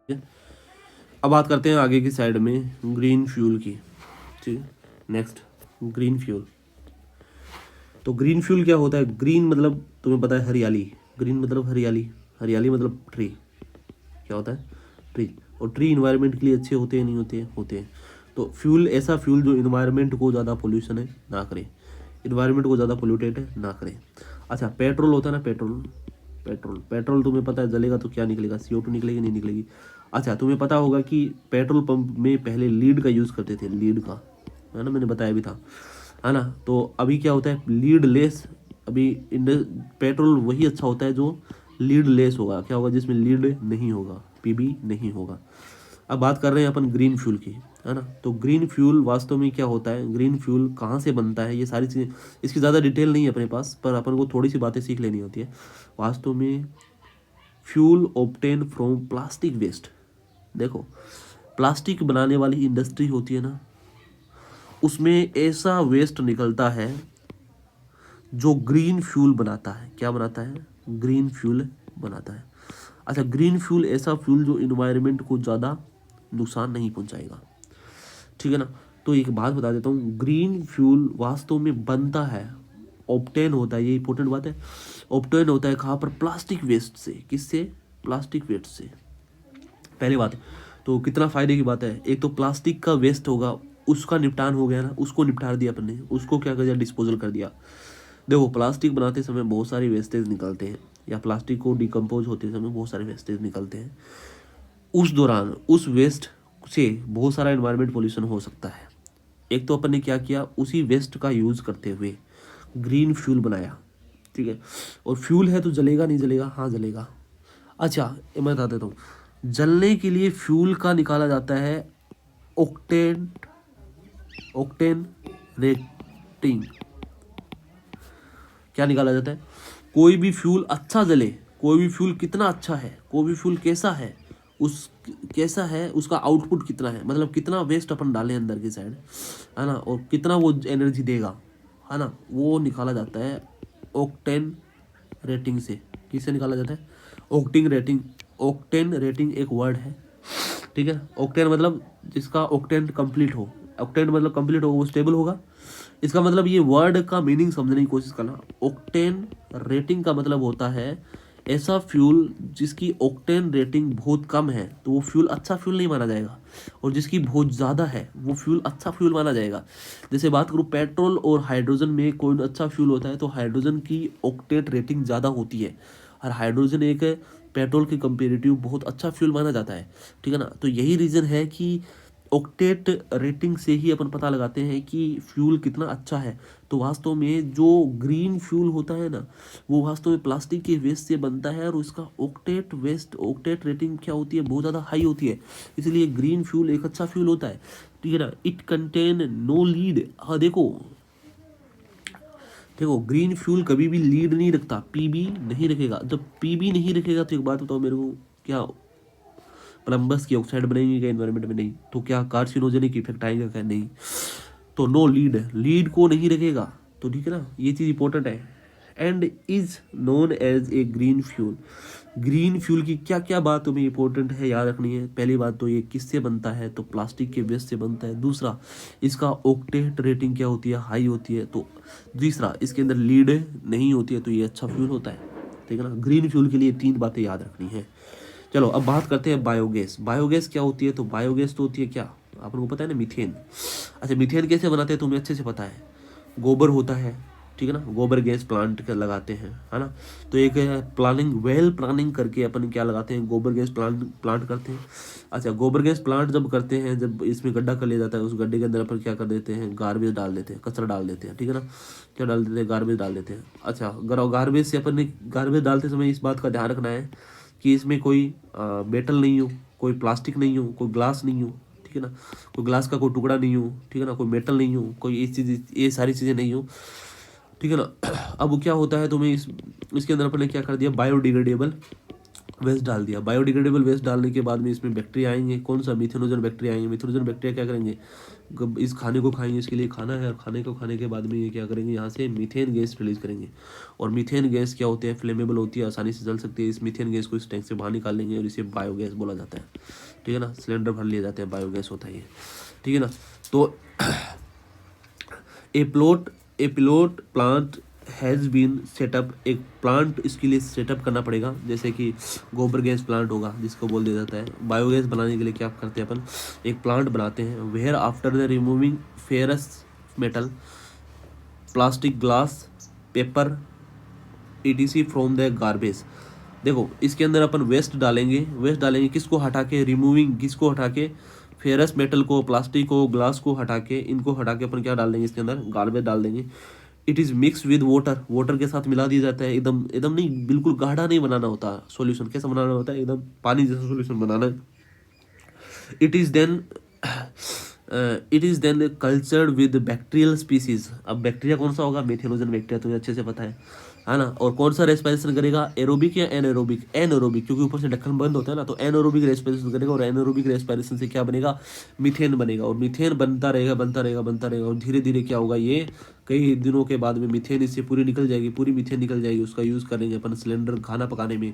है। अब बात करते हैं आगे की साइड में ग्रीन फ्यूल की। ठीक है, नेक्स्ट ग्रीन फ्यूल। तो ग्रीन फ्यूल क्या होता है? ग्रीन मतलब तुम्हें पता है हरियाली। ग्रीन मतलब हरियाली, हरियाली मतलब ट्री। क्या होता है? ट्री। और ट्री इन्वायरमेंट के लिए अच्छे होते हैं नहीं होते हैं? होते हैं। तो फ्यूल ऐसा फ्यूल जो इन्वायरमेंट को ज़्यादा पोल्यूशन है ना करे, इन्वायरमेंट को ज़्यादा पोल्यूटेड है ना करे। अच्छा, पेट्रोल होता है ना, पेट्रोल। पेट्रोल पेट्रोल तुम्हें पता है जलेगा तो क्या निकलेगा? CO2 निकलेगी, नहीं निकलेगी? अच्छा, तुम्हें पता होगा कि पेट्रोल पंप में पहले लीड का यूज़ करते थे, लीड का, है ना, मैंने बताया भी था, है ना। तो अभी क्या होता है? Lead less. अभी पेट्रोल वही अच्छा होता है जो लीड लेस होगा। क्या होगा? जिसमें लीड नहीं होगा, PB नहीं होगा। अब बात कर रहे हैं अपन ग्रीन फ्यूल की, है ना। तो ग्रीन फ्यूल वास्तव में क्या होता है, ग्रीन फ्यूल कहाँ से बनता है, ये सारी चीज़ें, इसकी ज़्यादा डिटेल नहीं है अपने पास, पर अपन को थोड़ी सी बातें सीख लेनी होती है। वास्तव में fuel obtain from plastic waste. देखो, प्लास्टिक बनाने वाली इंडस्ट्री होती है ना, उसमें ऐसा वेस्ट निकलता है जो ग्रीन फ्यूल बनाता है। क्या बनाता है? ग्रीन फ्यूल बनाता है। अच्छा, ग्रीन फ्यूल ऐसा फ्यूल जो इन्वायरमेंट को ज़्यादा नुकसान नहीं पहुंचाएगा। ठीक है ना। तो एक बात बता देता हूँ, ग्रीन फ्यूल वास्तव में बनता है, ऑब्टेन होता है, ये इंपॉर्टेंट बात है। ऑब्टेन होता है कहाँ पर? प्लास्टिक वेस्ट से। किससे? प्लास्टिक वेस्ट से। पहली बात है। तो कितना फायदे की बात है। एक तो प्लास्टिक का वेस्ट होगा, उसका निपटान हो गया ना, उसको निपटा दिया अपन ने, उसको क्या कर दिया? डिस्पोजल कर दिया। देखो, प्लास्टिक बनाते समय बहुत सारी वेस्टेज निकलते हैं, या प्लास्टिक को डिकम्पोज होते समय बहुत सारे वेस्टेज निकलते हैं। उस दौरान उस वेस्ट से बहुत सारा एनवायरमेंट पोल्यूशन हो सकता है। एक तो अपन ने क्या किया, उसी वेस्ट का यूज करते हुए ग्रीन फ्यूल बनाया। ठीक है। और फ्यूल है तो जलेगा नहीं जलेगा? हाँ जलेगा। अच्छा, ये मैं बता देता हूँ। जलने के लिए फ्यूल का निकाला जाता है ऑक्टेन, ऑक्टेन रेटिंग। क्या निकाला जाता है? कोई भी फ्यूल अच्छा जले, कोई भी फ्यूल कितना अच्छा है, कोई भी फ्यूल कैसा है, उस कैसा है, उसका आउटपुट कितना है, मतलब कितना वेस्ट अपन डालें अंदर की साइड, है ना, और कितना वो एनर्जी देगा, है ना, वो निकाला जाता है ऑक्टेन रेटिंग से। किससे निकाला जाता है? ऑक्टिंग रेटिंग। ऑक्टेन रेटिंग एक वर्ड है। ठीक है। ऑक्टेन मतलब जिसका ऑक्टेन कंप्लीट हो। ऑक्टेन मतलब कंप्लीट होगा, वो स्टेबल होगा। इसका मतलब ये वर्ड का मीनिंग समझने की कोशिश करना। ऑक्टेन रेटिंग का मतलब होता है ऐसा फ्यूल जिसकी ऑक्टेन रेटिंग बहुत कम है तो वो फ्यूल अच्छा फ्यूल नहीं माना जाएगा, और जिसकी बहुत ज़्यादा है वो फ्यूल अच्छा फ्यूल माना जाएगा। जैसे बात करूँ पेट्रोल और हाइड्रोजन में कौन अच्छा फ्यूल होता है, तो हाइड्रोजन की ऑक्टेट रेटिंग ज़्यादा होती है, और हाइड्रोजन एक पेट्रोल के कंपेरेटिव बहुत अच्छा फ्यूल माना जाता है। ठीक है ना। तो यही रीज़न है कि ऑक्टेट रेटिंग से ही अपन पता लगाते हैं कि फ्यूल कितना अच्छा है। तो वास्तव में जो ग्रीन फ्यूल होता है ना, वो वास्तव में प्लास्टिक के वेस्ट से बनता है, और उसका ऑक्टेट रेटिंग क्या होती है? बहुत ज़्यादा हाई होती है। इसलिए ग्रीन फ्यूल एक अच्छा फ्यूल होता है। ठीक है ना। It contain no lead. हाँ देखो, देखो ग्रीन फ्यूल कभी भी लीड नहीं रखता, PB नहीं रखेगा। जब PB नहीं रखेगा तो एक बात बताओ मेरे को, क्या प्लम्बस की ऑक्साइड बनेगी क्या एनवायरनमेंट में? नहीं। तो क्या कार्सिनोजेनिक इफेक्ट आएगा क्या? नहीं। तो नो लीड, लीड को नहीं रखेगा। तो ठीक है ना, ये चीज़ इंपॉर्टेंट है। And is known as a green fuel. Green fuel की क्या क्या बात तुम्हें इंपॉर्टेंट है याद रखनी है। पहली बात तो ये किससे बनता है, तो प्लास्टिक के वेस्ट से बनता है। दूसरा, इसका ऑक्टेट रेटिंग क्या होती है? हाई होती है। तो तीसरा, इसके अंदर लीड नहीं होती है, तो ये अच्छा फ्यूल होता है। ठीक है ना। ग्रीन फ्यूल के लिए 3 बातें याद रखनी है। चलो अब बात करते हैं बायोगैस। बायोगैस क्या होती है? तो बायोगैस तो होती है क्या, आपको पता है ना, मीथेन। अच्छा, मीथेन कैसे बनाते हैं तुम्हें अच्छे से पता है। गोबर होता है, ठीक है ना, गोबर गैस प्लांट का लगाते हैं, है ना। तो एक प्लानिंग, वेल प्लानिंग करके अपन क्या लगाते हैं, गोबर गैस प्लांट प्लांट करते हैं। अच्छा, गोबर गैस प्लांट जब करते हैं, जब इसमें गड्ढा कर लिया जाता है, उस गड्ढे के अंदर अपन क्या कर देते हैं, गार्बेज डाल देते हैं, कचरा डाल देते हैं। ठीक है ना। क्या डाल देते हैं? गार्बेज डाल देते हैं। अच्छा, गार्बेज से अपन ने, गार्बेज डालते समय इस बात का ध्यान रखना है कि इसमें कोई मेटल नहीं हो, कोई प्लास्टिक नहीं हो, कोई ग्लास नहीं हो। ठीक है ना। कोई ग्लास का कोई टुकड़ा नहीं हो, ठीक है ना, कोई मेटल नहीं हो, कोई ये सारी चीज़ें नहीं हो। ठीक है ना। अब क्या होता है तुम्हें इसके अंदर अपन ने क्या कर दिया, बायोडिग्रेडेबल वेस्ट डाल दिया, बायोडिग्रेडेबल वेस्ट डालने के बाद में इसमें बैक्टीरिया आएंगे, कौन सा, मिथेनोजन बैक्टीरिया आएंगे। मिथेनोजन बैक्टीरिया क्या करेंगे, इस खाने को खाएंगे, इसके लिए खाना है, और खाने को खाने के बाद में ये क्या करेंगे, यहाँ से मीथेन गैस रिलीज करेंगे। और मीथेन गैस क्या होती है, फ्लेमेबल होती है, आसानी से जल सकती है। इस मीथेन गैस को इस टैंक से बाहर निकाल लेंगे और इसे बायोगैस बोला जाता है, ठीक है ना। सिलेंडर भर लिए जाते हैं, बायोगैस होता है ये, ठीक है ना। तो a pilot plant has been set up, एक प्लांट इसके लिए सेटअप करना पड़ेगा, जैसे कि गोबर गैस प्लांट होगा जिसको बोल दिया जाता है। बायोगैस बनाने के लिए क्या करते हैं अपन, एक प्लांट बनाते हैं। Where after the removing ferrous metal, plastic, glass, paper, ETC from the garbage. देखो इसके अंदर अपन वेस्ट डालेंगे किसको हटा के, रिमूविंग किसको हटा के, फेरस मेटल को, प्लास्टिक को, ग्लास को हटा के, इनको हटा के अपन क्या डाल देंगे इसके अंदर, गार्बेज डाल देंगे। It is mix with water के साथ मिला दिया जाता है। एकदम एकदम नहीं, बिल्कुल गाढ़ा नहीं बनाना होता सॉल्यूशन। कैसा बनाना होता है, एकदम पानी जैसा सॉल्यूशन बनाना है। It is then cultured with bacterial species. अब बैक्टीरिया कौन सा होगा, मेथिनोजन बैक्टीरिया, तुम्हें अच्छे से पता है ना। और कौन सा रेस्पिरेशन करेगा, एरोबिक या एनएरोबिक, एनएरोबिक, क्योंकि ऊपर से ढक्कन बंद होता है ना, तो एनएरोबिक रेस्पिरेशन करेगा। और एनएरोबिक रेस्पिरेशन से क्या बनेगा, मीथेन बनेगा। और मीथेन बनता रहेगा और धीरे धीरे क्या होगा, ये कई दिनों के बाद में मीथेन इससे पूरी मीथेन निकल जाएगी। उसका यूज़ करेंगे अपन सिलेंडर, खाना पकाने में,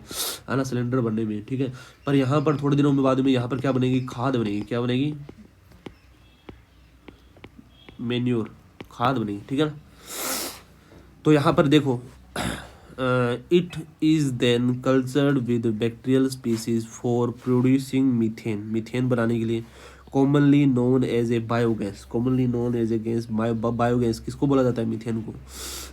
है ना, सिलेंडर बनने में, ठीक है। पर यहाँ पर थोड़े दिनों में बाद में यहाँ पर क्या बनेगी, खाद बनेगी। क्या बनेगी, मेन्योर, खाद बनेगी, ठीक है ना। तो यहाँ पर देखो, it is then cultured with bacterial species for producing methane बनाने के लिए, commonly known as a biogas, biogas किसको बोला जाता है, मीथेन को।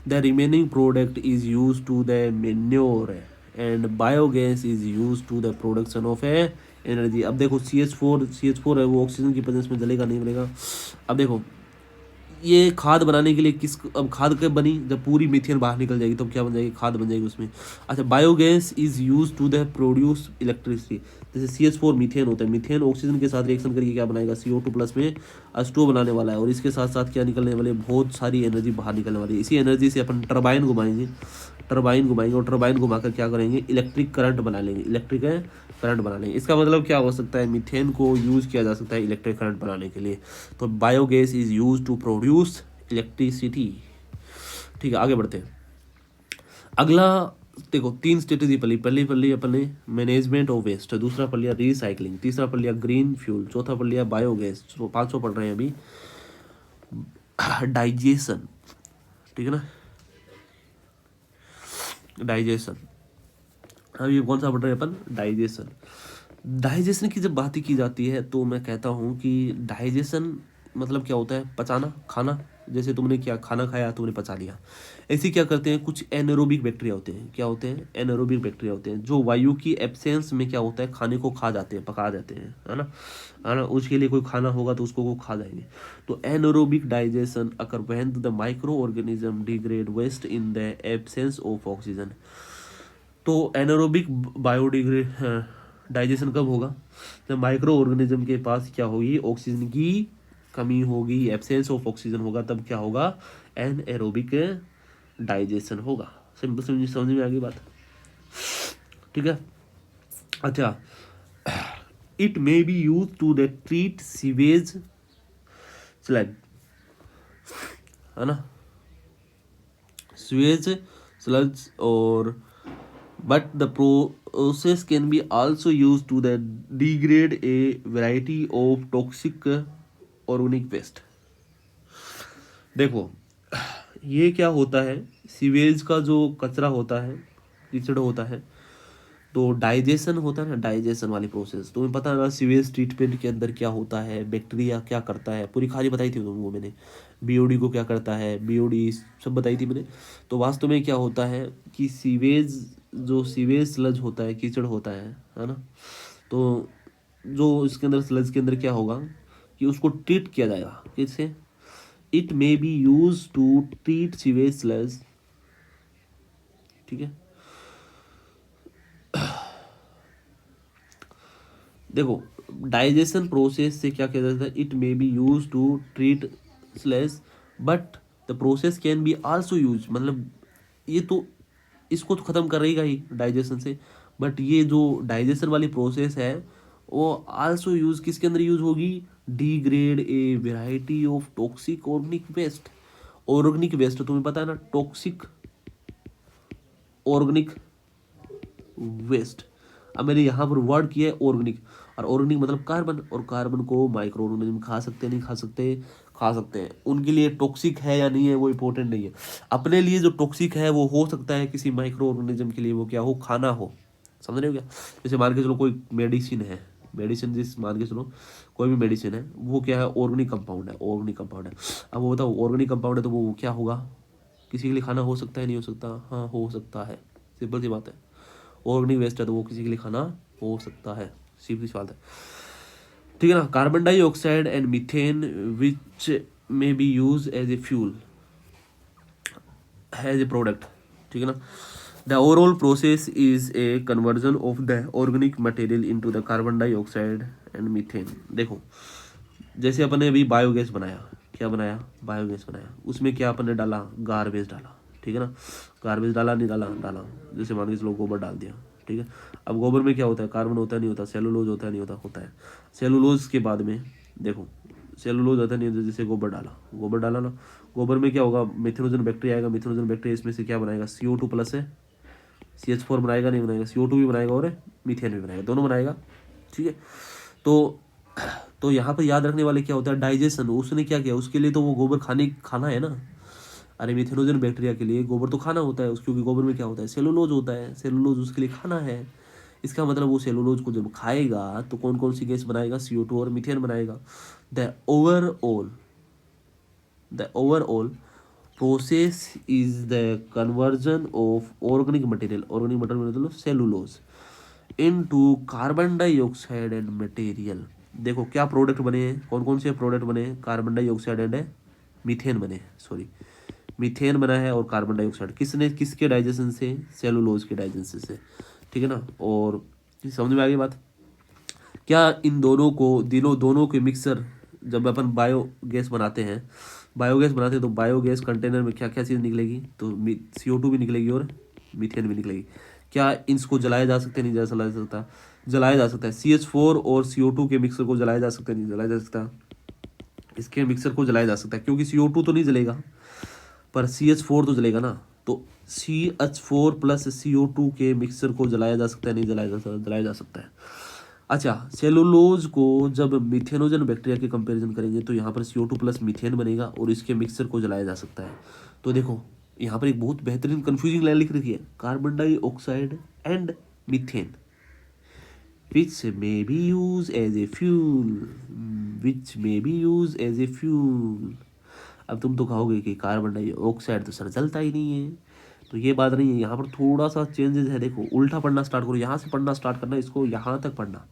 The remaining product is use to the manure and biogas is use to the production of a energy. अब देखो CH4 है, वो ऑक्सीजन की प्रेजेंस में जलेगा नहीं बनेगा। अब देखो ये खाद बनाने के लिए अब खाद कब बनी, जब पूरी मीथेन बाहर निकल जाएगी, तब क्या बन जाएगी, खाद बन जाएगी उसमें। अच्छा, biogas is use to the produce electricity. जैसे CH4 मीथेन होता है, मीथेन ऑक्सीजन के साथ रिएक्शन करके क्या बनाएगा, CO2 प्लस में H2O बनाने वाला है। और इसके साथ साथ क्या निकलने वाले, बहुत सारी एनर्जी बाहर निकलने वाली है। इसी एनर्जी से अपन टरबाइन घुमाएंगे और टरबाइन घुमाकर क्या करेंगे, इलेक्ट्रिक करंट बना लेंगे। इसका मतलब क्या हो सकता है, मीथेन को यूज़ किया जा सकता है इलेक्ट्रिक करंट बनाने के लिए। तो biogas is use to produce electricity, ठीक है। आगे बढ़ते हैं। अगला देखो, 3 स्ट्रेटेजी पहली पढ़ ली अपन ने मैनेजमेंट ऑफ वेस्ट, दूसरा पढ़ लिया रिसाइकलिंग, तीसरा पढ़ लिया ग्रीन फ्यूल, चौथा पढ़ लिया बायोगैस, 500 पढ़ रहे हैं अभी, डाइजेशन, ठीक है ना, डाइजेशन। अब ये कौन सा पढ़ रहे हैं अपन, डाइजेशन की जब बात की जाती है तो मैं कहता हूँ कि डाइजेशन मतलब क्या होता है, पचाना, खाना। जैसे तुमने क्या खाना खाया, तुमने पचा लिया। ऐसे क्या करते हैं, कुछ एनारोबिक बैक्टीरिया होते हैं। क्या होते हैं, एनारोबिक बैक्टीरिया होते हैं, जो वायु की एब्सेंस में क्या होता है, खाने को खा जाते हैं, पका जाते हैं, है ना। उसके लिए कोई खाना होगा तो उसको वो खा जाएंगे। तो anaerobic digestion occur when the microorganism degrade waste in the absence of oxygen. तो एनारोबिक बायोडिग्रेड डाइजेशन कब होगा, जब माइक्रो ऑर्गेनिज्म के पास क्या होगी, ऑक्सीजन की कमी होगी, एब्सेंस ऑफ ऑक्सीजन होगा, तब क्या होगा, एनएरोबिक डाइजेशन होगा। सिंपल समझ में आ गई बात, ठीक है। अच्छा, it may be use to the treat sewage sludge, है ना, सीवेज स्लग्स, और but the process can be also used to the degrade a variety of toxic organic waste। देखो ये क्या होता है, सीवेज का जो कचरा होता है, कीचड़ होता है, तो डाइजेशन होता है ना, डाइजेशन वाली प्रोसेस तुम्हें पता है ना। सीवेज ट्रीटमेंट के अंदर क्या होता है, बैक्टीरिया क्या करता है, पूरी खाली बताई थी तुमको मैंने। BOD को क्या करता है, BOD सब बताई थी मैंने। तो वास्तव में क्या होता है कि सीवेज स्लज होता है, कीचड़ होता है ना। तो जो इसके अंदर स्लज के अंदर क्या होगा कि उसको ट्रीट किया जाएगा, किससे, it may be use to treat sewage sludge, ठीक है। देखो डाइजेशन प्रोसेस से क्या किया जाता है, it may be use to treat slash, but the process can be also use, मतलब ये तो इसको तो खत्म करेगा ही डाइजेशन से, बट ये जो डाइजेशन वाली प्रोसेस है वो आल्सो यूज किसके अंदर यूज होगी, degrade a variety of toxic organic waste. Organic waste तुम्हें पता है ना, टॉक्सिक ऑर्गेनिक वेस्ट। अब मैंने यहाँ पर वर्ड किया है ऑर्गेनिक, और ऑर्गेनिक मतलब कार्बन, और कार्बन को माइक्रो ऑर्गेनिज्म खा सकते हैं नहीं खा सकते, खा सकते हैं। उनके लिए टॉक्सिक है या नहीं है वो इंपॉर्टेंट नहीं है, अपने लिए जो टॉक्सिक है वो हो सकता है किसी माइक्रो ऑर्गेनिज्म के लिए वो क्या हो, खाना हो। समझ रहे हो क्या? जैसे मान के चलो कोई मेडिसिन है, मेडिसिन जिस मान के चलो कोई भी मेडिसिन है वो क्या है, ऑर्गेनिक कंपाउंड है, ऑर्गेनिक कंपाउंड है। अब वो बताओ ऑर्गेनिक कंपाउंड है तो वो क्या होगा, किसी के लिए खाना हो सकता है नहीं हो सकता, हाँ हो सकता है, सिंपल सी बात है। ऑर्गेनिक वेस्ट है तो वो किसी के लिए खाना हो सकता है, सीधी सी बात है, ठीक है ना। Carbon dioxide and methane which may be use as a fuel as a product, ठीक है ना। The overall process is a conversion of the organic material into the carbon dioxide and methane. देखो जैसे अपन ने अभी बायोगैस बनाया, क्या बनाया, बायोगैस बनाया, उसमें क्या अपन ने डाला, गार्बेज डाला, ठीक है ना। गार्बेज डाला नहीं डाला, डाला, जैसे मान के चलो गोबर डाल दिया, ठीक है। अब गोबर में क्या होता है, कार्बन होता है नहीं होता, सेलुलोज होता है नहीं होता, होता है। सेलुलोज के बाद में देखो सेलुलोज होता नहीं होता, जैसे गोबर डाला, गोबर डाला ना, गोबर में क्या होगा, मिथेनोजन बैक्टीरिया आएगा, मिथेनोजन बैक्टीरिया इसमें से क्या बनाएगा, CO2 प्लस है, CH4 बनाएगा नहीं बनाएगा, CO2 भी बनाएगा और मीथेन भी बनाएगा, दोनों बनाएगा, ठीक है। तो यहाँ पर याद रखने वाले क्या होता है, डाइजेशन। उसने क्या किया, उसके लिए तो वो गोबर खाना है ना। अरे मिथेनोजन बैक्टीरिया के लिए गोबर तो खाना होता है, क्योंकि गोबर में क्या होता है, सेलुलोज होता है, सेलुलोज उसके लिए खाना है। इसका मतलब वो सेलुलोज को जब खाएगा तो कौन कौन सी गैस बनाएगा, CO2 और मीथेन बनाएगा। The overall process is the conversion of organic material मतलब cellulose into carbon dioxide and material। देखो क्या प्रोडक्ट बने हैं, कौन कौन से प्रोडक्ट बने हैं, कार्बन डाइऑक्साइड एंड मीथेन बने, सॉरी मीथेन बना है और कार्बन डाइऑक्साइड किसने, किसके डाइजेशन से, सेलुलोज के डाइजेशन से, ठीक है ना। और समझ में आ गई बात। क्या इन दोनों को दोनों के मिक्सर जब अपन बायोगैस बनाते हैं, बायोगैस बनाते हैं तो बायोगैस कंटेनर में क्या क्या चीज़ निकलेगी, तो CO2 भी निकलेगी और मीथेन भी निकलेगी। क्या इसको जलाया जा सकता है, नहीं जलाया जा सकता, जलाया जा सकता है। CH4 और CO2 के मिक्सर को जलाया जा सकता है, नहीं जलाया जा सकता, इसके मिक्सर को जलाया जा सकता है, क्योंकि CO2 तो नहीं जलेगा पर CH4 तो जलेगा ना। तो CH4 प्लस CO2 के मिक्सर को जलाया जा सकता है, नहीं जलाया जा सकता, जलाया जा सकता है। अच्छा, सेलुलोज को जब मिथेनोजन बैक्टीरिया के कंपैरिजन करेंगे तो यहाँ पर CO2 प्लस मीथेन बनेगा और इसके मिक्सर को जलाया जा सकता है। तो देखो यहाँ पर एक बहुत बेहतरीन कंफ्यूजिंग लाइन लिख रखी है, carbon dioxide and methane which may be used as a fuel, which may be used as a fuel। अब तुम तो कहोगे कि कार्बन डाइऑक्साइड तो सर जलता ही नहीं है, तो ये बात नहीं है, यहाँ पर थोड़ा सा चेंजेस है। देखो उल्टा पढ़ना स्टार्ट करो, यहाँ से पढ़ना स्टार्ट करना, इसको यहाँ तक पढ़ना,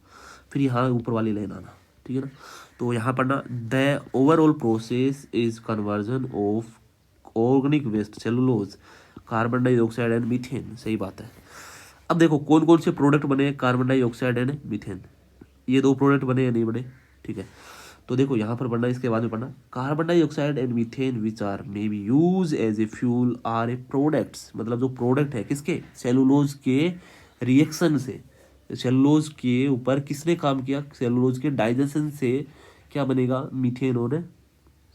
फिर यहाँ ऊपर वाली लाइन आना, ठीक है ना। तो यहाँ पढ़ना, the overall process is conversion of organic waste cellulose carbon dioxide and methane, सही बात है। अब देखो कौन कौन से प्रोडक्ट बने, कार्बन डाइऑक्साइड एंड मीथेन, ये दो प्रोडक्ट बने या नहीं बने, ठीक है। तो देखो यहाँ पर पढ़ना, इसके बाद में पढ़ना, carbon dioxide and methane which are may be use as a fuel are a products, मतलब जो प्रोडक्ट है किसके, सेलुलोज के रिएक्शन से, सेलुलोज के ऊपर किसने काम किया, सेलुलोज के डाइजेशन से क्या बनेगा, मीथेन और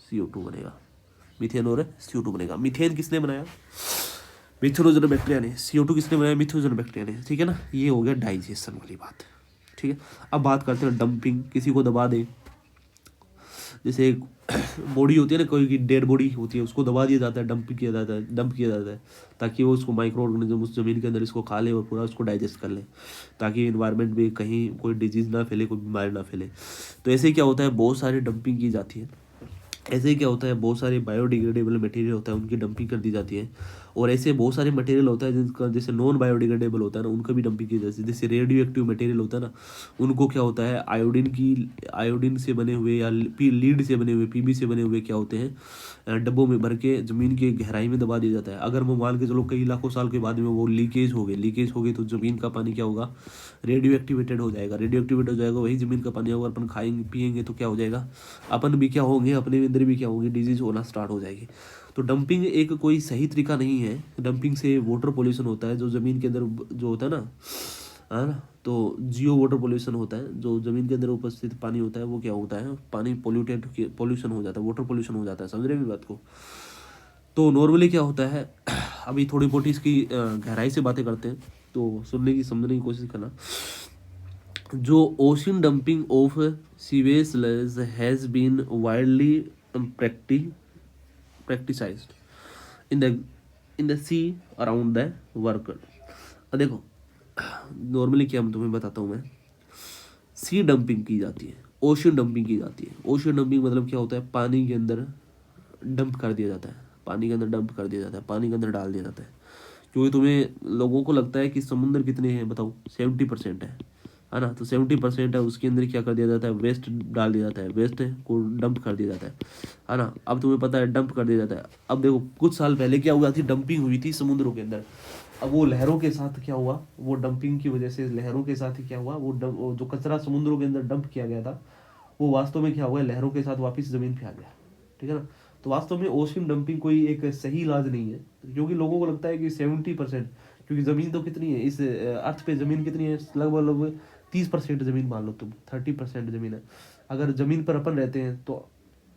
CO2 बनेगा, मीथेन और CO2 बनेगा। मीथेन किसने बनाया, मिथेनोजन बैक्टीरिया ने, CO2 किसने बनाया, मिथेनोजन बैक्टीरिया ने, ठीक है ना। ये हो गया डाइजेशन वाली बात, ठीक है। अब बात करते हैं डंपिंग, किसी को दबा दे, जैसे एक बॉडी होती है ना, कोई की डेड बॉडी होती है, उसको दबा दिया जाता है, डंप किया जाता है ताकि वो उसको माइक्रो ऑर्गेनिज्म उस जमीन के अंदर इसको खा ले और पूरा उसको डाइजेस्ट कर ले, ताकि इन्वायरमेंट में कहीं कोई डिजीज ना फैले, कोई बीमारी ना फैले। तो ऐसे क्या होता है, बहुत सारी डंपिंग की जाती है। ऐसे ही क्या होता है, बहुत सारे बायोडिग्रेडेबल मटेरियल होता है, उनकी डंपिंग कर दी जाती है। और ऐसे बहुत सारे मटेरियल होता है जिनका जैसे नॉन बायोडिग्रेडेबल होता है ना, उनका भी डंपिंग की जाती है। जैसे रेडियो एक्टिव मटेरियल होता है ना, उनको क्या होता है, आयोडीन से बने हुए या लीड से बने हुए, PB से बने हुए क्या होते हैं, डब्बों में भर के ज़मीन की गहराई में दबा दिया जाता है। अगर वो मान के चलो कई लाखों साल के बाद में वो लीकेज हो गए तो ज़मीन का पानी क्या होगा, रेडियो एक्टिवेटेड हो जाएगा, वही ज़मीन का पानी होगा, अपन खाएंगे पिएंगे तो क्या हो जाएगा, अपन भी क्या होंगे, अपने अंदर भी क्या होंगे, डिजीज होना स्टार्ट हो जाएगी। तो डंपिंग एक कोई सही तरीका नहीं है। डंपिंग से वाटर पोल्यूशन होता है, जो ज़मीन के अंदर जो होता है ना, है ना। तो जियो वाटर पोल्यूशन होता है, जो ज़मीन के अंदर उपस्थित पानी होता है वो क्या होता है, पानी पोल्यूशन हो जाता है, वाटर पोल्यूशन हो जाता है। समझ रहे हैं मेरी बात को। तो नॉर्मली क्या होता है अभी थोड़ी बहुत इसकी गहराई से बातें करते हैं, तो सुनने की समझने की कोशिश करना। जो ocean dumping of sewage sludge has been widely practiced in the sea around the world। देखो नॉर्मली क्या मैं तुम्हें बताता हूँ, मैं सी डंपिंग की जाती है, ओशन डंपिंग की जाती है। ओशन डंपिंग मतलब क्या होता है, पानी के अंदर डंप कर दिया जाता है, पानी के अंदर डंप कर दिया जाता है, पानी के अंदर डाल दिया जाता है। क्योंकि तुम्हें लोगों को लगता है कि समुद्र कितने हैं, बताओ 70% है ना। तो 70% है, उसके अंदर क्या कर दिया जाता है, वेस्ट डाल दिया जाता है, वेस्ट को डंप कर दिया जाता है ना। अब तुम्हें पता है डंप कर दिया जाता है। अब देखो कुछ साल पहले क्या हुआ थी, डंपिंग हुई थी समुद्रों के अंदर। अब वो लहरों के साथ क्या हुआ, वो डंपिंग की वजह से लहरों के साथ ही क्या हुआ, वो जो कचरा समुद्रों के अंदर डंप किया गया था, वो वास्तव में क्या हुआ, लहरों के साथ वापस ज़मीन पे आ गया। ठीक है ना। तो वास्तव में ओशन डंपिंग कोई एक सही इलाज नहीं है, क्योंकि लोगों को लगता है कि 70%, क्योंकि ज़मीन तो कितनी है इस अर्थ पे, ज़मीन कितनी है, लगभग 30% ज़मीन मान लो तुम, 30% ज़मीन है। अगर ज़मीन पर अपन रहते हैं तो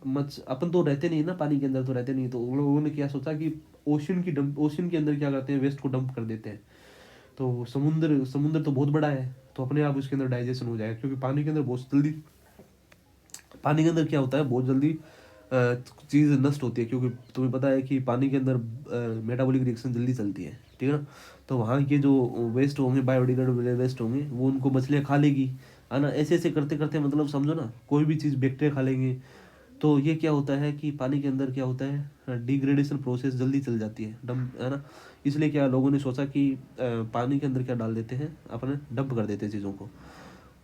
अपन तो रहते नहीं ना, पानी के अंदर तो रहते नहीं। तो उन लोगों ने क्या सोचा कि ओशन के अंदर क्या करते हैं, वेस्ट को डंप कर देते हैं। तो समुद्र तो बहुत बड़ा है, तो अपने आप उसके अंदर डाइजेशन हो जाएगा, क्योंकि पानी के अंदर बहुत जल्दी, पानी के अंदर क्या होता है, बहुत जल्दी चीज़ नष्ट होती है। क्योंकि तुम्हें पता है कि पानी के अंदर मेटाबॉलिक रिएक्शन जल्दी चलती है। ठीक है ना। तो वहाँ के जो वेस्ट होंगे, बायोडिग्रेडेबल वेस्ट होंगे, वो उनको मछलियाँ खा लेगी, है ना। ऐसे ऐसे करते करते मतलब समझो ना, कोई भी चीज़ बैक्टीरिया खा लेंगे। तो ये क्या होता है कि पानी के अंदर क्या होता है, डिग्रेडेशन प्रोसेस जल्दी चल जाती है, डम, है ना। इसलिए क्या लोगों ने सोचा कि पानी के अंदर क्या डाल देते हैं, अपने डंप कर देते हैं चीज़ों को।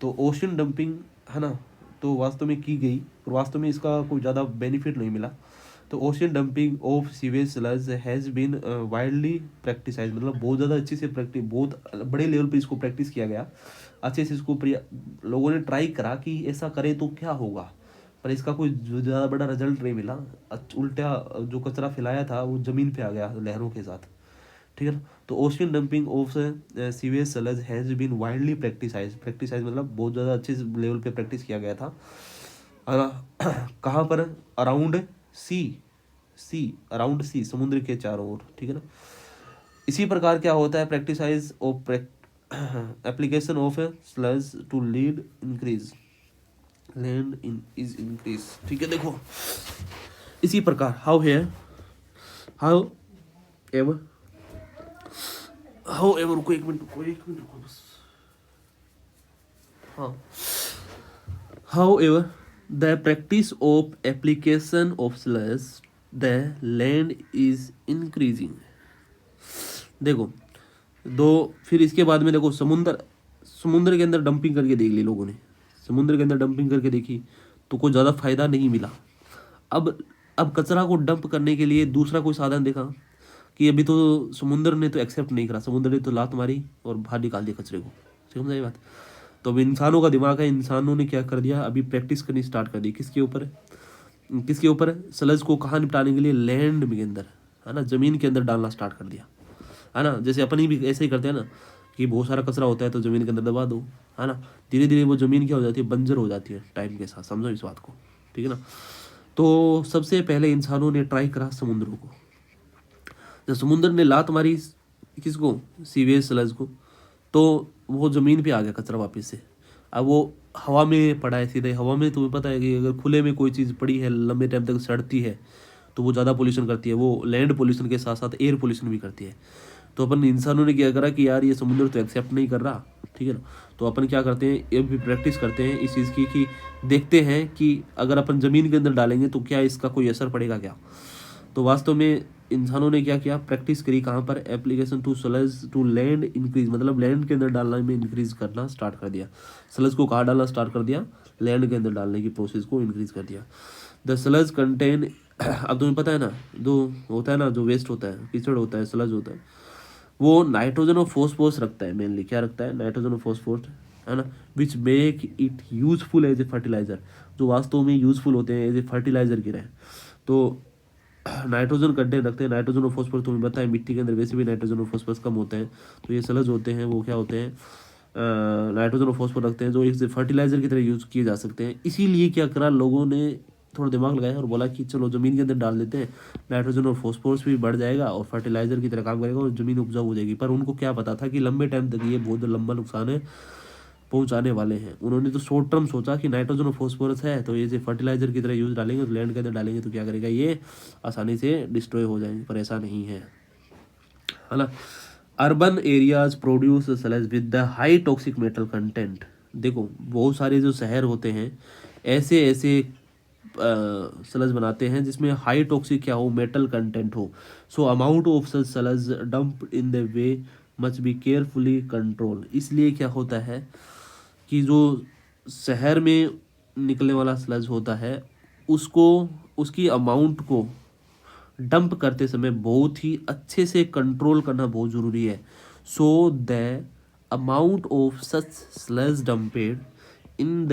तो ओशन डंपिंग, है ना, तो वास्तव में की गई, पर वास्तव में इसका कोई ज़्यादा बेनिफिट नहीं मिला। तो ocean dumping of sewage sludge has been widely practised, मतलब बहुत ज़्यादा अच्छे से प्रैक्टिस, बहुत बड़े लेवल पे इसको प्रैक्टिस किया गया, अच्छे से इसको लोगों ने ट्राई करा कि ऐसा करे तो क्या होगा, पर इसका कोई ज़्यादा बड़ा रिजल्ट नहीं मिला। उल्टा जो कचरा फैलाया था वो ज़मीन पे आ गया लहरों के साथ। ठीक है ना। तो ocean dumping of sewage sludge has been widely practised मतलब बहुत ज़्यादा अच्छे लेवल पे प्रैक्टिस किया गया था। कहाँ पर, अराउंड सी सी अराउंड सी, समुद्र के चारों ओर। ठीक है ना। इसी प्रकार क्या होता है, practice of application of sludge to lead increase land in is increase. ठीक है। देखो इसी प्रकार हाउ एवर रुको एक मिनट रुको बस। हाँ, how ever the practice of application of sludge the land is increasing. देखो दो, फिर इसके बाद में देखो समुद्र के अंदर डंपिंग करके देख ली लोगों ने, समुद्र के अंदर डंपिंग करके देखी तो कोई ज़्यादा फायदा नहीं मिला। अब कचरा को डंप करने के लिए दूसरा कोई साधन देखा कि अभी तो समुद्र ने तो एक्सेप्ट नहीं करा, समुद्र ने तो लात मारी और बाहर निकाल दिया कचरे को। समझा ये बात। तो अब इंसानों का दिमाग है, इंसानों ने क्या कर दिया, अभी प्रैक्टिस करनी स्टार्ट कर दी। किसके ऊपर, सलज को कहाँ निपटाने के लिए, लैंड के अंदर, है ना, ज़मीन के अंदर डालना स्टार्ट कर दिया, है ना। जैसे अपन ही भी ऐसे ही करते हैं ना, कि बहुत सारा कचरा होता है तो ज़मीन के अंदर दबा दो, है ना। धीरे धीरे वो ज़मीन क्या हो जाती है, बंजर हो जाती है टाइम के साथ। समझो इस बात को। ठीक है ना। तो सबसे पहले इंसानों ने ट्राई करा समुद्रों को। जब समुद्र ने लात मारी किसको, सीवेज स्लज को, तो वो ज़मीन पे आ गया कचरा वापस से। अब वो हवा में पड़ा है सीधे, हवा में तुम्हें पता है कि अगर खुले में कोई चीज़ पड़ी है लंबे टाइम तक सड़ती है तो वो ज़्यादा पोल्यूशन करती है, वो लैंड पोल्यूशन के साथ साथ एयर पोल्यूशन भी करती है। तो अपन इंसानों ने क्या करा कि यार ये समुद्र तो एक्सेप्ट नहीं कर रहा। ठीक है ना। तो अपन क्या करते हैं, ये भी प्रैक्टिस करते हैं इस चीज़ की, कि देखते हैं कि अगर अपन ज़मीन के अंदर डालेंगे तो क्या इसका कोई असर पड़ेगा क्या। तो वास्तव में इंसानों ने क्या किया, प्रैक्टिस करी कहाँ पर, application to sludge to land increase, मतलब लैंड के अंदर डालना में इंक्रीज करना स्टार्ट कर दिया। स्लज को कहाँ डालना स्टार्ट कर दिया, लैंड के अंदर डालने की प्रोसेस को इंक्रीज कर दिया। द स्लज कंटेन अब तुम्हें पता है ना, जो होता है ना, जो वेस्ट होता है, कीचड़ होता है, स्लज होता है, वो नाइट्रोजन और फॉस्फोरस रखता है। मेनली क्या रखता है, नाइट्रोजन और फॉस्फोरस, है ना, which make it useful as a fertiliser, जो वास्तव में यूजफुल होते हैं एज ए फर्टिलाइजर की तरह। तो नाइट्रोजन कंटेंट रखते हैं, नाइट्रोजन और फॉस्फोरस तुम्हें पता है मिट्टी के अंदर वैसे भी नाइट्रोजन और फॉस्फोरस कम होते हैं। तो ये स्लज होते हैं वो क्या होते हैं, नाइट्रोजन और फॉस्फोरस रखते हैं जो एक फर्टिलाइजर की तरह यूज किए जा सकते हैं। इसीलिए क्या करा लोगों ने, थोड़ा दिमाग लगाया और बोला कि चलो ज़मीन के अंदर डाल देते हैं, नाइट्रोजन और फॉस्फोरस भी बढ़ जाएगा और फर्टिलाइजर की तरह काम करेगा और ज़मीन उपजाऊ हो जाएगी। पर उनको क्या पता था कि लंबे टाइम तक ये बहुत लंबा नुकसान है पहुंचाने वाले हैं। उन्होंने तो शॉर्ट टर्म सोचा कि नाइट्रोजन और फॉस्फोरस है तो ये जो फर्टिलाइजर की तरह यूज डालेंगे तो लैंड के अंदर डालेंगे तो क्या करेगा, ये आसानी से डिस्ट्रॉय हो जाएंगे, पर ऐसा नहीं है ना। Urban areas produce sludge with the high toxic metal content. देखो बहुत सारे जो शहर होते हैं ऐसे ऐसे स्लज बनाते हैं जिसमें हाई टॉक्सिक क्या हो, मेटल कंटेंट हो। So amount of such sludge dump in the way must be carefully control. इसलिए क्या होता है कि जो शहर में निकलने वाला स्लज होता है उसको, उसकी अमाउंट को डंप करते समय बहुत ही अच्छे से कंट्रोल करना बहुत ज़रूरी है। So the amount of such sludge dumped in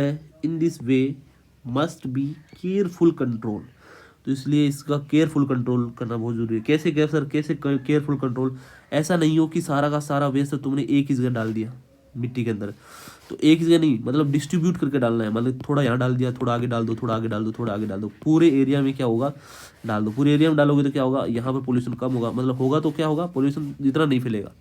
this way must be careful control. तो इसलिए इसका केयरफुल कंट्रोल करना बहुत जरूरी है। कैसे कैसे केयरफुल कंट्रोल, ऐसा नहीं हो कि सारा का सारा वेस्ट तुमने एक ही जगह डाल दिया मिट्टी के अंदर। तो एक जगह नहीं, मतलब डिस्ट्रीब्यूट करके डालना है। मतलब थोड़ा यहाँ डाल दिया, थोड़ा आगे डाल दो, थोड़ा आगे डाल दो, थोड़ा आगे डाल दो, पूरे एरिया में क्या होगा डाल दो। पूरे एरिया में डालोगे तो क्या होगा, यहाँ पर पोल्यूशन कम होगा, मतलब होगा तो क्या होगा, पोल्यूशन जितना नहीं फैलेगा।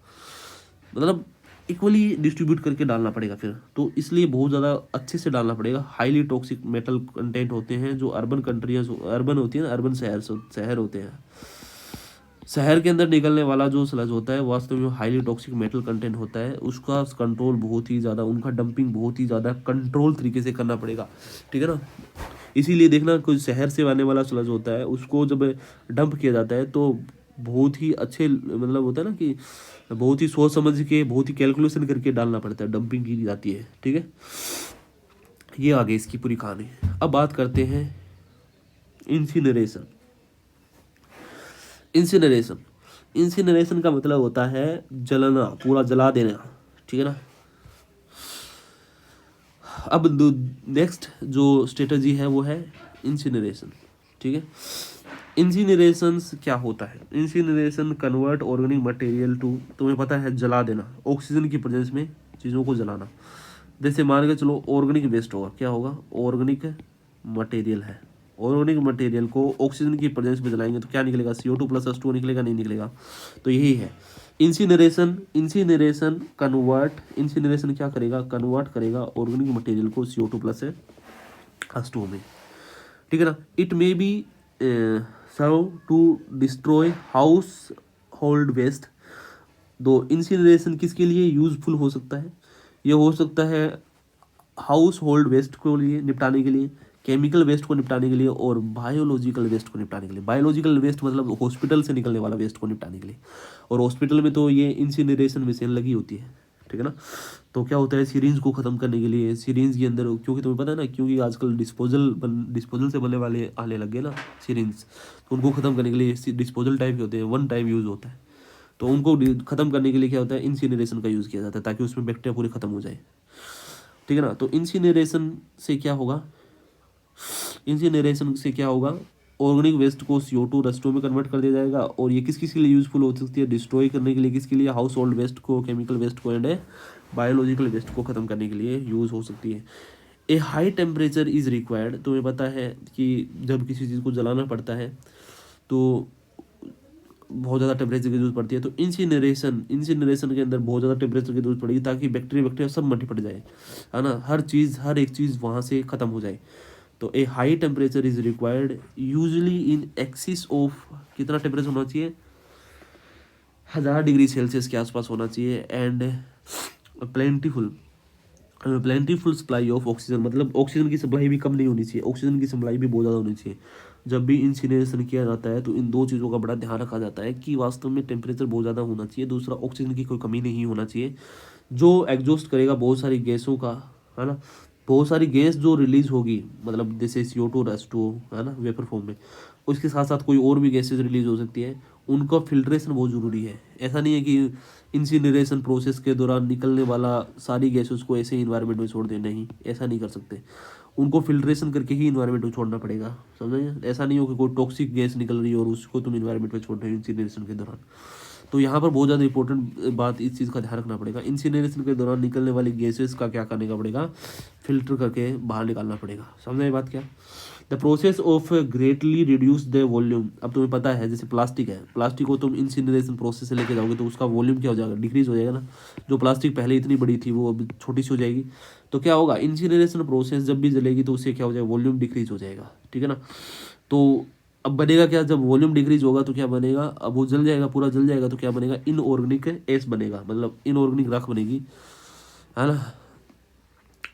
मतलब इक्वली डिस्ट्रीब्यूट करके डालना पड़ेगा फिर। तो इसलिए बहुत ज़्यादा अच्छे से डालना पड़ेगा। हाईली टॉक्सिक मेटल कंटेंट होते हैं जो अर्बन कंट्रियाँ, अर्बन होती है ना, अर्बन शहर होते हैं। शहर के अंदर निकलने वाला जो स्लज होता है वास्तव में हाईली टॉक्सिक मेटल कंटेंट होता है, उसका कंट्रोल बहुत ही ज़्यादा, उनका डंपिंग बहुत ही ज़्यादा कंट्रोल तरीके से करना पड़ेगा, ठीक है ना। इसीलिए देखना कोई शहर से आने वाला स्लज होता है उसको जब डंप किया जाता है तो बहुत ही अच्छे, मतलब होता है ना कि बहुत ही सोच समझ के, बहुत ही कैलकुलेशन करके डालना पड़ता है, डंपिंग की जाती है, ठीक है। ये आगे इसकी पूरी कहानी। अब बात करते हैं इंसिनरेशन। इंसिनरेशन, इंसिनरेशन का मतलब होता है जलना, पूरा जला देना, ठीक है ना। अब नेक्स्ट जो स्ट्रेटजी है वो है इंसिनरेशन, ठीक है। इंसिनरेशन क्या होता है, incineration convert organic material to, तुम्हें पता है जला देना, ऑक्सीजन की प्रेजेंस में चीज़ों को जलाना। जैसे मान के चलो ऑर्गेनिक वेस्ट होगा, क्या होगा, ऑर्गेनिक मटेरियल है, ऑर्गेनिक मटेरियल को ऑक्सीजन की प्रेजेंस में जलाएंगे तो क्या निकलेगा, CO2 प्लस H2O निकलेगा, नहीं निकलेगा। तो यही है इंसिनरेशन। इंसिनरेशन कन्वर्ट, इंसिनरेशन क्या करेगा, कन्वर्ट करेगा ऑर्गेनिक मटेरियल को CO2 प्लस H2O में, ठीक है ना। It may be serve to destroy household waste. दो इंसिनरेशन किसके लिए यूजफुल हो सकता है, ये हो सकता है हाउस होल्ड वेस्ट को लिए निपटाने के लिए, केमिकल वेस्ट को निपटाने के लिए और बायोलॉजिकल वेस्ट को निपटाने के लिए। बायोलॉजिकल वेस्ट मतलब हॉस्पिटल से निकलने वाला वेस्ट को निपटाने के लिए, और हॉस्पिटल में तो ये इंसिनरेशन मशीन लगी होती है, ठीक है ना। तो क्या होता है, सिरिंज को ख़त्म करने के लिए, सिरिंज के अंदर, क्योंकि तुम्हें पता है ना, क्योंकि आजकल डिस्पोजल से बनने वाले आने लगे ना सिरिंज, तो उनको ख़त्म करने के लिए डिस्पोजल टाइप के होते हैं, वन टाइम यूज़ होता है, तो उनको ख़त्म करने के लिए क्या होता है, इंसिनरेशन का यूज़ किया जाता है ताकि उसमें बैक्टीरिया पूरे ख़त्म हो जाए, ठीक है ना। तो इंसिनरेशन से क्या होगा, इंसिनरेशन से क्या होगा, ऑर्गेनिक वेस्ट को CO2 रस्टों में कन्वर्ट कर दिया जाएगा। और ये किस किस के लिए यूजफुल हो सकती है, डिस्ट्रॉय करने के लिए, किसके लिए, हाउस होल्ड वेस्ट को, केमिकल वेस्ट को एंड बायोलॉजिकल वेस्ट को ख़त्म करने के लिए यूज़ हो सकती है। ए हाई टेम्परेचर इज़ रिक्वायर्ड, तुम्हें पता है कि जब किसी चीज़ को जलाना पड़ता है तो बहुत ज़्यादा टेम्परेचर की जरूरत पड़ती है। तो इंसिनरेशन के अंदर बहुत ज़्यादा टेम्परेचर की जरूरत पड़ेगी ताकि बैक्टीरिया सब निपट जाए, है ना, हर चीज़, हर एक चीज़ वहाँ से ख़त्म हो जाए। तो a high temperature is required usually in excess of, कितना टेम्परेचर होना चाहिए, 1000 डिग्री सेल्सियस के आसपास होना चाहिए। And plentiful supply of oxygen, मतलब ऑक्सीजन की सप्लाई भी कम नहीं होनी चाहिए, ऑक्सीजन की सप्लाई भी बहुत ज़्यादा होनी चाहिए। जब भी इंसिनरेशन किया जाता है तो इन दो चीज़ों का बड़ा ध्यान रखा जाता है कि वास्तव में टेम्परेचर बहुत ज़्यादा होना चाहिए, दूसरा ऑक्सीजन की कोई कमी नहीं होना चाहिए जो एग्जॉस्ट करेगा बहुत सारी गैसों का, है ना, बहुत सारी गैस जो रिलीज होगी, मतलब जैसे CO2 और H2O, है ना, वेपर फॉर्म में, उसके साथ साथ कोई और भी गैसेज रिलीज हो सकती है, उनका फिल्ट्रेशन बहुत ज़रूरी है। ऐसा नहीं है कि इंसिनरेशन प्रोसेस के दौरान निकलने वाला सारी गैसेस को ऐसे ही इन्वायरमेंट में छोड़ दें, नहीं, ऐसा नहीं कर सकते, उनको फिल्ट्रेशन करके ही इन्वायरमेंट में छोड़ना पड़ेगा, समझे। ऐसा नहीं हो कि कोई टॉक्सिक गैस निकल रही है और उसको तुम इन्वायरमेंट में छोड़ रहे हो इंसिनरेशन के दौरान। तो तो यहाँ पर बहुत ज़्यादा इंपॉर्टेंट बात, इस चीज़ का ध्यान रखना पड़ेगा। इंसिनरेशन के दौरान निकलने वाली गैसेस का क्या करने का पड़ेगा, फिल्टर करके बाहर निकालना पड़ेगा। समझ में बात क्या? The process of greatly reduce the volume. अब तुम्हें पता है जैसे प्लास्टिक है, प्लास्टिक को तुम इंसिनरेशन प्रोसेस से लेके जाओगे तो उसका वॉल्यूम क्या हो जाएगा, डिक्रीज हो जाएगा ना। जो प्लास्टिक पहले इतनी बड़ी थी वो अब छोटी सी हो जाएगी। तो क्या होगा, इंसिनरेशन प्रोसेस जब भी जलेगी तो उससे क्या हो जाएगा, वॉल्यूम डिक्रीज हो जाएगा, ठीक है ना। तो अब बनेगा क्या, जब वॉल्यूम डिक्रीज होगा तो क्या बनेगा, अब वो जल जाएगा, पूरा जल जाएगा तो क्या बनेगा, इनऑर्गेनिक एस बनेगा, मतलब इनऑर्गेनिक राख बनेगी, है ना।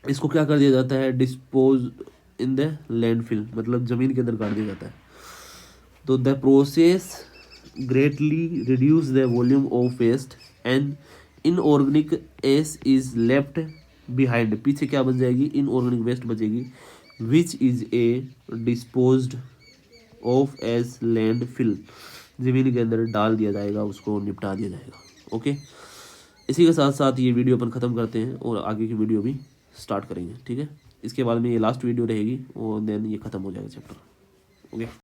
इसको क्या कर दिया जाता है, डिस्पोज इन द लैंडफिल, मतलब जमीन के अंदर गाड़ दिया जाता है। तो the process greatly reduce the volume of waste and inorganic ash is left behind. पीछे क्या बच जाएगी, इनऑर्गेनिक वेस्ट बचेगी, which is a disposed of as landfill. जमीन के अंदर डाल दिया जाएगा, उसको निपटा दिया जाएगा। ओके, इसी के साथ साथ ये वीडियो अपन ख़त्म करते हैं और आगे की वीडियो भी स्टार्ट करेंगे, ठीक है। इसके बाद में ये लास्ट वीडियो रहेगी और देन ये ख़त्म हो जाएगा चैप्टर। ओके।